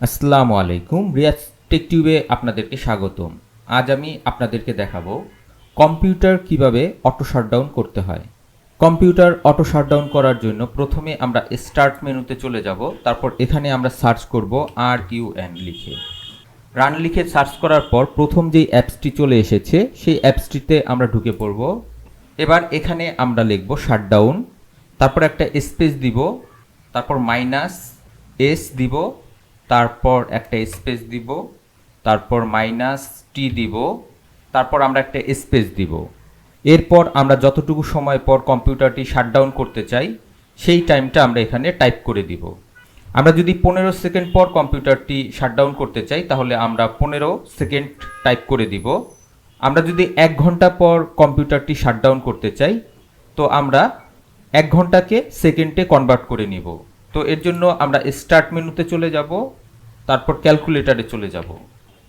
আসসালামু আলাইকুম, রিয়াজ টেক টিউবে আপনাদেরকে স্বাগতম। আজ আমি আপনাদেরকে দেখাবো কম্পিউটার কিভাবে অটো শাটডাউন করতে হয়। কম্পিউটার অটো শাটডাউন করার জন্য প্রথমে আমরা স্টার্ট মেনুতে চলে যাব, তারপর এখানে আমরা সার্চ করব RUN লিখে। রান লিখে সার্চ করার পর প্রথম যেই অ্যাপসটি চলে এসেছে সেই অ্যাপসটিতে আমরা ঢুকে পড়ব। এবার এখানে আমরা লিখব শাটডাউন, তারপর একটা স্পেস দিব, তারপর -S দিব, তারপর একটা স্পেস দিব, তারপর -T দিব, তারপর আমরা একটা স্পেস দিব। এরপর আমরা যতটুকু সময় পর কম্পিউটারটি শাটডাউন করতে চাই সেই টাইমটা আমরা এখানে টাইপ করে দিব। আমরা যদি 15 সেকেন্ড পর কম্পিউটারটি শাটডাউন করতে চাই তাহলে আমরা 15 সেকেন্ড টাইপ করে দিব। আমরা যদি 1 ঘন্টা পর কম্পিউটারটি শাটডাউন করতে চাই তো আমরা 1 ঘন্টাকে সেকেন্ডে কনভার্ট করে নিব। তো এর জন্য আমরা স্টার্ট মেনুতে চলে যাব, তারপর ক্যালকুলেটারে চলে যাব।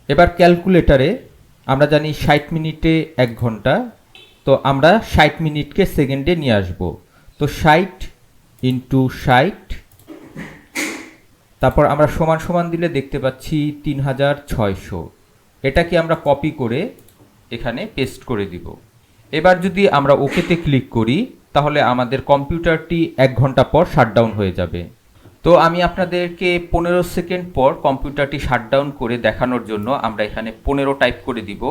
এবার ক্যালকুলেটারে আমরা জানি 60 মিনিটে 1 ঘন্টা, তো আমরা 60 মিনিটকে সেকেন্ডে নিয়ে আসব। তো 60 ইন্টু 60, তারপর আমরা সমান সমান দিলে দেখতে পাচ্ছি 3600। এটাকে আমরা কপি করে এখানে পেস্ট করে দিব। এবার যদি আমরা ওকেতে ক্লিক করি তাহলে আমাদের কম্পিউটারটি 1 ঘন্টা পর শাটডাউন হয়ে যাবে। তো আমি আপনাদেরকে 15 সেকেন্ড পর কম্পিউটারটি শাটডাউন করে দেখানোর জন্য আমরা এখানে 15 টাইপ করে দিব।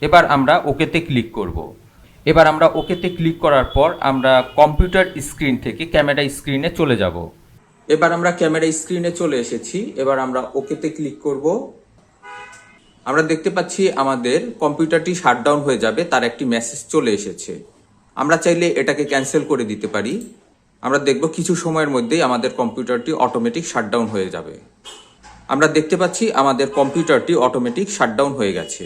এবার আমরা ওকেতে ক্লিক করব। এবার আমরা ওকেতে ক্লিক করার পর আমরা কম্পিউটার স্ক্রিন থেকে ক্যামেরা স্ক্রিনে চলে যাব। এবার আমরা ক্যামেরা স্ক্রিনে চলে এসেছি। এবার আমরা ওকেতে ক্লিক করব। আমরা দেখতে পাচ্ছি আমাদের কম্পিউটারটি শাটডাউন হয়ে যাবে, তার একটি মেসেজ চলে এসেছে। আমরা চাইলে এটাকে ক্যান্সেল করে দিতে পারি। আমরা দেখব কিছু সময়ের মধ্যেই আমাদের কম্পিউটারটি অটোমেটিক শাটডাউন হয়ে যাবে। আমরা দেখতে পাচ্ছি আমাদের কম্পিউটারটি অটোমেটিক শাটডাউন হয়ে গেছে।